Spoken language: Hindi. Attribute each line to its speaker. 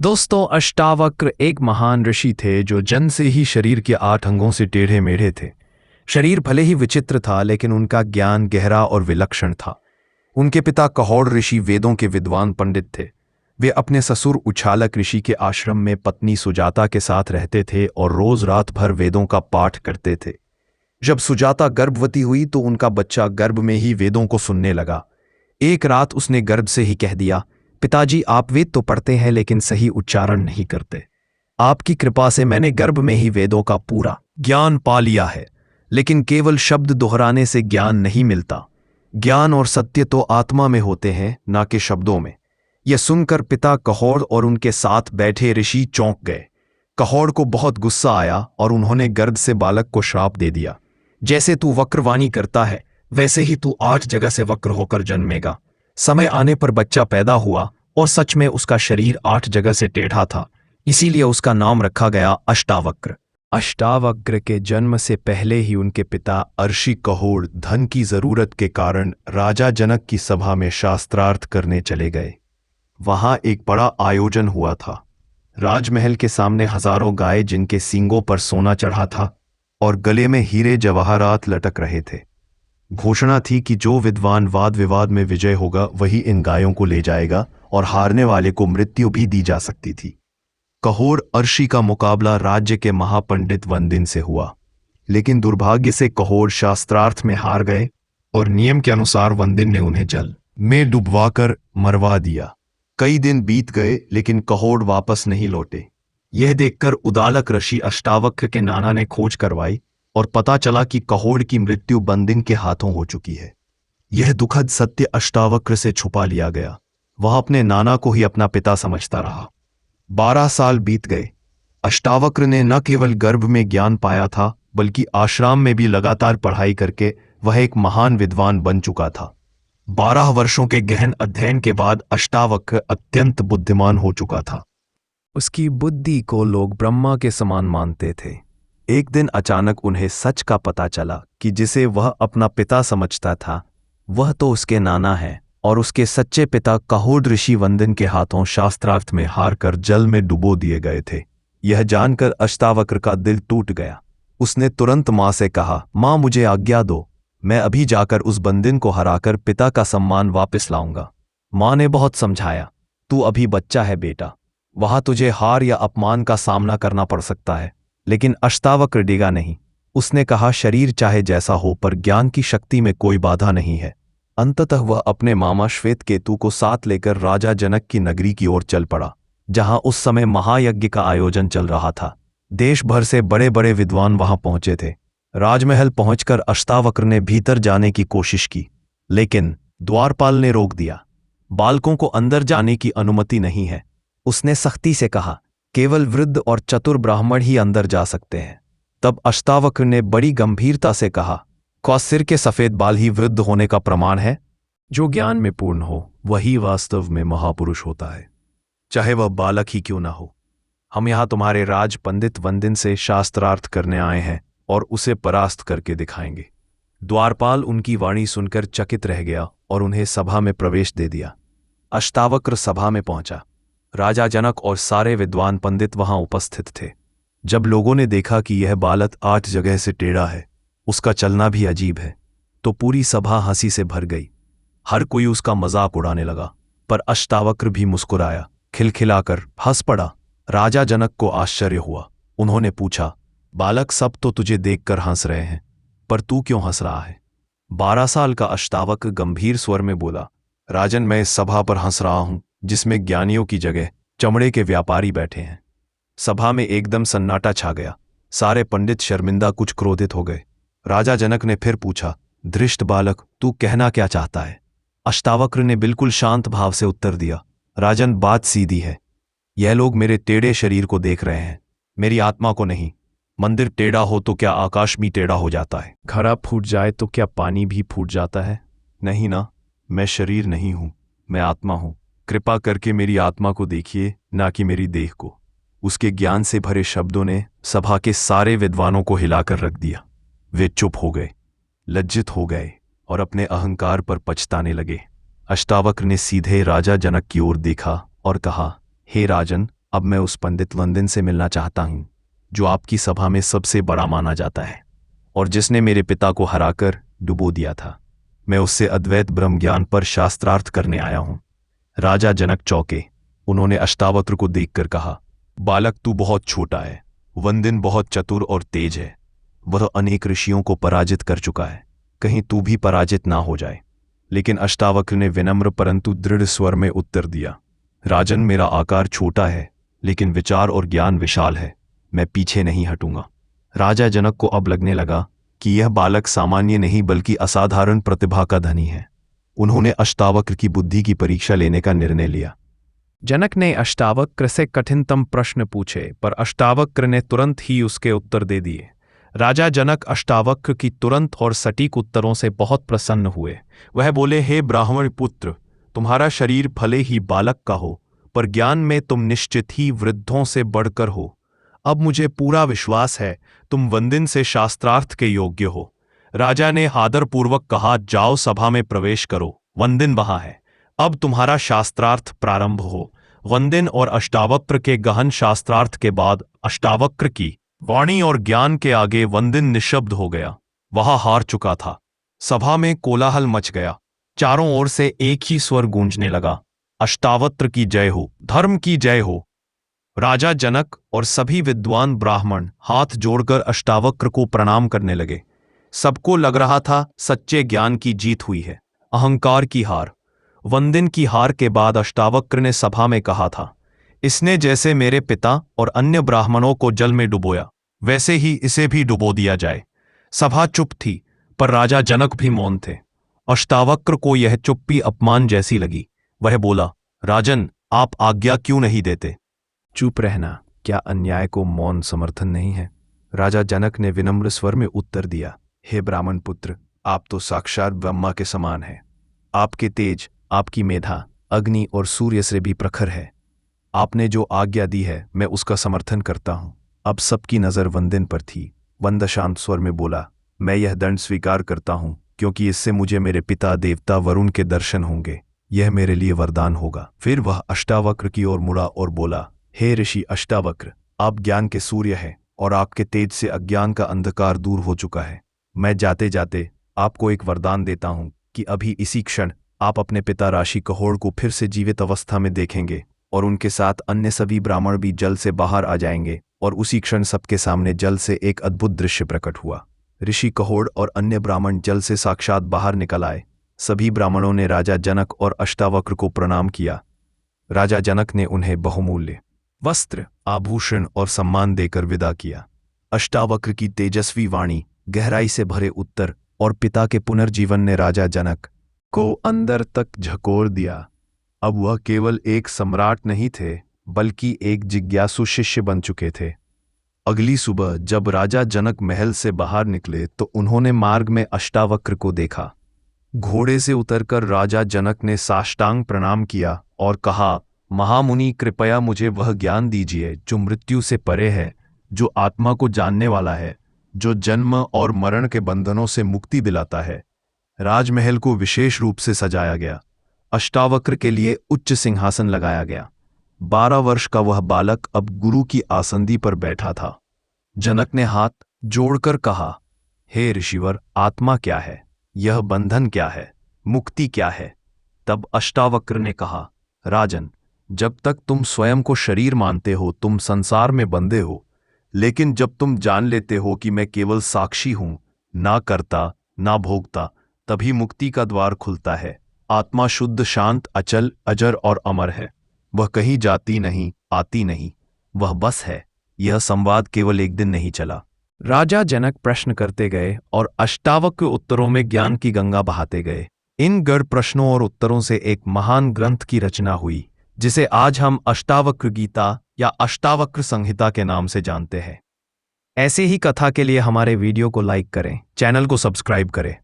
Speaker 1: दोस्तों, अष्टावक्र एक महान ऋषि थे जो जन्म से ही शरीर के 8 अंगों से टेढ़े मेढ़े थे। शरीर भले ही विचित्र था, लेकिन उनका ज्ञान गहरा और विलक्षण था। उनके पिता कहोड़ ऋषि वेदों के विद्वान पंडित थे। वे अपने ससुर उछालक ऋषि के आश्रम में पत्नी सुजाता के साथ रहते थे और रोज रात भर वेदों का पाठ करते थे। जब सुजाता गर्भवती हुई तो उनका बच्चा गर्भ में ही वेदों को सुनने लगा। एक रात उसने गर्भ से ही कह दिया, पिताजी, आप वेद तो पढ़ते हैं लेकिन सही उच्चारण नहीं करते। आपकी कृपा से मैंने गर्भ में ही वेदों का पूरा ज्ञान पा लिया है। लेकिन केवल शब्द दोहराने से ज्ञान नहीं मिलता। ज्ञान और सत्य तो आत्मा में होते हैं, ना कि शब्दों में। यह सुनकर पिता कहोड़ और उनके साथ बैठे ऋषि चौंक गए। कहोड़ को बहुत गुस्सा आया और उन्होंने गर्द से बालक को श्राप दे दिया, जैसे तू वक्रवाणी करता है वैसे ही तू 8 जगह से वक्र होकर जन्मेगा। समय आने पर बच्चा पैदा हुआ और सच में उसका शरीर 8 जगह से टेढ़ा था, इसीलिए उसका नाम रखा गया अष्टावक्र। अष्टावक्र के जन्म से पहले ही उनके पिता अर्षि कहोड़ धन की जरूरत के कारण राजा जनक की सभा में शास्त्रार्थ करने चले गए। वहां एक बड़ा आयोजन हुआ था। राजमहल के सामने हजारों गाय जिनके सींगों पर सोना चढ़ा था और गले में हीरे जवाहरात लटक रहे थे। घोषणा थी कि जो विद्वान वाद विवाद में विजय होगा वही इन गायों को ले जाएगा और हारने वाले को मृत्यु भी दी जा सकती थी। कहोड़ अर्षि का मुकाबला राज्य के महापंडित वंदिन से हुआ, लेकिन दुर्भाग्य से कहोड़ शास्त्रार्थ में हार गए और नियम के अनुसार वंदिन ने उन्हें जल में डुबवाकर मरवा दिया। कई दिन बीत गए लेकिन कहोड़ वापस नहीं लौटे। यह देखकर उदालक ऋषि अष्टावक्र के नाना ने खोज करवाई और पता चला कि कहोड़ की मृत्यु वंदिन के हाथों हो चुकी है। यह दुखद सत्य अष्टावक्र से छुपा लिया गया। वह अपने नाना को ही अपना पिता समझता रहा। 12 साल बीत गए। अष्टावक्र ने न केवल गर्भ में ज्ञान पाया था, बल्कि आश्रम में भी लगातार पढ़ाई करके वह एक महान विद्वान बन चुका था। 12 वर्षों के गहन अध्ययन के बाद अष्टावक्र अत्यंत बुद्धिमान हो चुका था। उसकी बुद्धि को लोग ब्रह्मा के समान मानते थे। एक दिन अचानक उन्हें सच का पता चला कि जिसे वह अपना पिता समझता था वह तो उसके नाना है, और उसके सच्चे पिता कहोड़ ऋषि वंदिन के हाथों शास्त्रार्थ में हार कर जल में डुबो दिए गए थे। यह जानकर अष्टावक्र का दिल टूट गया। उसने तुरंत मां से कहा, मां, मुझे आज्ञा दो, मैं अभी जाकर उस बंदिन को हराकर पिता का सम्मान वापस लाऊंगा। मां ने बहुत समझाया, तू अभी बच्चा है बेटा, वहां तुझे हार या अपमान का सामना करना पड़ सकता है। लेकिन अष्टावक्र डिगा नहीं। उसने कहा, शरीर चाहे जैसा हो पर ज्ञान की शक्ति में कोई बाधा नहीं है। अंततः वह अपने मामा श्वेतकेतु को साथ लेकर राजा जनक की नगरी की ओर चल पड़ा, जहां उस समय महायज्ञ का आयोजन चल रहा था। देश भर से बड़े बड़े विद्वान वहां पहुंचे थे। राजमहल पहुंचकर अष्टावक्र ने भीतर जाने की कोशिश की, लेकिन द्वारपाल ने रोक दिया। बालकों को अंदर जाने की अनुमति नहीं है। उसने सख्ती से कहा, केवल वृद्ध और चतुर ब्राह्मण ही अंदर जा सकते हैं। तब अष्टावक्र ने बड़ी गंभीरता से कहा, क्या सिर के सफेद बाल ही वृद्ध होने का प्रमाण है? जो ज्ञान में पूर्ण हो वही वास्तव में महापुरुष होता है, चाहे वह बालक ही क्यों ना हो। हम यहां तुम्हारे राज पंडित वंदिन से शास्त्रार्थ करने आए हैं और उसे परास्त करके दिखाएंगे। द्वारपाल उनकी वाणी सुनकर चकित रह गया और उन्हें सभा में प्रवेश दे दिया। अष्टावक्र सभा में पहुंचा। राजा जनक और सारे विद्वान पंडित वहां उपस्थित थे। जब लोगों ने देखा कि यह बालक 8 जगह से टेढ़ा है, उसका चलना भी अजीब है, तो पूरी सभा हंसी से भर गई। हर कोई उसका मजाक उड़ाने लगा, पर अष्टावक्र भी मुस्कुराया, खिलखिलाकर हंस पड़ा। राजा जनक को आश्चर्य हुआ। उन्होंने पूछा, बालक, सब तो तुझे देखकर हंस रहे हैं, पर तू क्यों हंस रहा है? 12 साल का अष्टावक्र गंभीर स्वर में बोला, राजन, मैं इस सभा पर हंस रहा हूं जिसमें ज्ञानियों की जगह चमड़े के व्यापारी बैठे हैं। सभा में एकदम सन्नाटा छा गया। सारे पंडित शर्मिंदा, कुछ क्रोधित हो गए। राजा जनक ने फिर पूछा, धृष्ट बालक, तू कहना क्या चाहता है? अष्टावक्र ने बिल्कुल शांत भाव से उत्तर दिया, राजन, बात सीधी है। यह लोग मेरे टेढ़े शरीर को देख रहे हैं, मेरी आत्मा को नहीं। मंदिर टेढ़ा हो तो क्या आकाश भी टेढ़ा हो जाता है? घड़ा फूट जाए तो क्या पानी भी फूट जाता है? नहीं ना। मैं शरीर नहीं हूं, मैं आत्मा हूं। कृपा करके मेरी आत्मा को देखिए, ना कि मेरी देह को। उसके ज्ञान से भरे शब्दों ने सभा के सारे विद्वानों को हिलाकर रख दिया। वे चुप हो गए, लज्जित हो गए और अपने अहंकार पर पछताने लगे। अष्टावक्र ने सीधे राजा जनक की ओर देखा और कहा, हे राजन, अब मैं उस पंडित वंदिन से मिलना चाहता हूँ जो आपकी सभा में सबसे बड़ा माना जाता है और जिसने मेरे पिता को हराकर डुबो दिया था। मैं उससे अद्वैत ब्रह्म ज्ञान पर शास्त्रार्थ करने आया हूँ। राजा जनक चौंके। उन्होंने अष्टावक्र को देखकर कहा, बालक तू बहुत छोटा है। वंदिन बहुत चतुर और तेज है। वह अनेक ऋषियों को पराजित कर चुका है। कहीं तू भी पराजित ना हो जाए। लेकिन अष्टावक्र ने विनम्र परंतु दृढ़ स्वर में उत्तर दिया, राजन, मेरा आकार छोटा है लेकिन विचार और ज्ञान विशाल है। मैं पीछे नहीं हटूंगा। राजा जनक को अब लगने लगा कि यह बालक सामान्य नहीं बल्कि असाधारण प्रतिभा का धनी है। उन्होंने अष्टावक्र की बुद्धि की परीक्षा लेने का निर्णय लिया। जनक ने अष्टावक्र से कठिनतम प्रश्न पूछे पर अष्टावक्र ने तुरंत ही उसके उत्तर दे दिए। राजा जनक अष्टावक्र की तुरंत और सटीक उत्तरों से बहुत प्रसन्न हुए। वह बोले, हे ब्राह्मण पुत्र, तुम्हारा शरीर भले ही बालक का हो पर ज्ञान में तुम निश्चित ही वृद्धों से बढ़कर हो। अब मुझे पूरा विश्वास है तुम वंदिन से शास्त्रार्थ के योग्य हो। राजा ने आदरपूर्वक कहा, जाओ सभा में प्रवेश करो। वंदिन वहां है। अब तुम्हारा शास्त्रार्थ प्रारंभ हो। वंदिन और अष्टावक्र के गहन शास्त्रार्थ के बाद अष्टावक्र की वाणी और ज्ञान के आगे वंदिन निशब्द हो गया। वह हार चुका था। सभा में कोलाहल मच गया। चारों ओर से एक ही स्वर गूंजने लगा, अष्टावक्र की जय हो, धर्म की जय हो। राजा जनक और सभी विद्वान ब्राह्मण हाथ जोड़कर अष्टावक्र को प्रणाम करने लगे। सबको लग रहा था सच्चे ज्ञान की जीत हुई है। अहंकार की हार। वंदिन की हार के बाद अष्टावक्र ने सभा में कहा था, इसने जैसे मेरे पिता और अन्य ब्राह्मणों को जल में डुबोया वैसे ही इसे भी डुबो दिया जाए। सभा चुप थी पर राजा जनक भी मौन थे। अष्टावक्र को यह चुप्पी अपमान जैसी लगी। वह बोला, राजन, आप आज्ञा क्यों नहीं देते? चुप रहना क्या अन्याय को मौन समर्थन नहीं है? राजा जनक ने विनम्र स्वर में उत्तर दिया, हे ब्राह्मण पुत्र, आप तो साक्षात ब्रह्मा के समान हैं। आपके तेज, आपकी मेधा अग्नि और सूर्य से भी प्रखर है। आपने जो आज्ञा दी है मैं उसका समर्थन करता हूं। अब सबकी नजर वंदिन पर थी। वंद शांत स्वर में बोला, मैं यह दंड स्वीकार करता हूं क्योंकि इससे मुझे मेरे पिता देवता वरुण के दर्शन होंगे। यह मेरे लिए वरदान होगा। फिर वह अष्टावक्र की ओर मुड़ा और बोला, हे ऋषि अष्टावक्र, आप ज्ञान के सूर्य हैं और आपके तेज से अज्ञान का अंधकार दूर हो चुका है। मैं जाते जाते आपको एक वरदान देता हूं कि अभी इसी क्षण आप अपने पिता ऋषि कहोड़ को फिर से जीवित अवस्था में देखेंगे और उनके साथ अन्य सभी ब्राह्मण भी जल से बाहर आ जाएंगे। और उसी क्षण सबके सामने जल से एक अद्भुत दृश्य प्रकट हुआ। ऋषि कहोड़ और अन्य ब्राह्मण जल से साक्षात बाहर निकल आए। सभी ब्राह्मणों ने राजा जनक और अष्टावक्र को प्रणाम किया। राजा जनक ने उन्हें बहुमूल्य वस्त्र, आभूषण और सम्मान देकर विदा किया। अष्टावक्र की तेजस्वी वाणी, गहराई से भरे उत्तर और पिता के पुनर्जीवन ने राजा जनक को अंदर तक झकोर दिया। अब वह केवल एक सम्राट नहीं थे बल्कि एक जिज्ञासु शिष्य बन चुके थे। अगली सुबह जब राजा जनक महल से बाहर निकले तो उन्होंने मार्ग में अष्टावक्र को देखा। घोड़े से उतरकर राजा जनक ने साष्टांग प्रणाम किया और कहा, महामुनि, कृपया मुझे वह ज्ञान दीजिए जो मृत्यु से परे है, जो आत्मा को जानने वाला है, जो जन्म और मरण के बंधनों से मुक्ति दिलाता है। राजमहल को विशेष रूप से सजाया गया। अष्टावक्र के लिए उच्च सिंहासन लगाया गया। 12 वर्ष का वह बालक अब गुरु की आसंदी पर बैठा था। जनक ने हाथ जोड़कर कहा, हे ऋषिवर, आत्मा क्या है? यह बंधन क्या है? मुक्ति क्या है? तब अष्टावक्र ने कहा, राजन, जब तक तुम स्वयं को शरीर मानते हो तुम संसार में बंधे हो, लेकिन जब तुम जान लेते हो कि मैं केवल साक्षी हूं, ना करता ना भोगता, तभी मुक्ति का द्वार खुलता है। आत्मा शुद्ध, शांत, अचल, अजर और अमर है। वह कहीं जाती नहीं, आती नहीं, वह बस है। यह संवाद केवल एक दिन नहीं चला। राजा जनक प्रश्न करते गए और अष्टावक्र उत्तरों में ज्ञान की गंगा बहाते गए। इन गढ़ प्रश्नों और उत्तरों से एक महान ग्रंथ की रचना हुई जिसे आज हम अष्टावक्र गीता या अष्टावक्र संहिता के नाम से जानते हैं। ऐसे ही कथा के लिए हमारे वीडियो को लाइक करें, चैनल को सब्सक्राइब करें।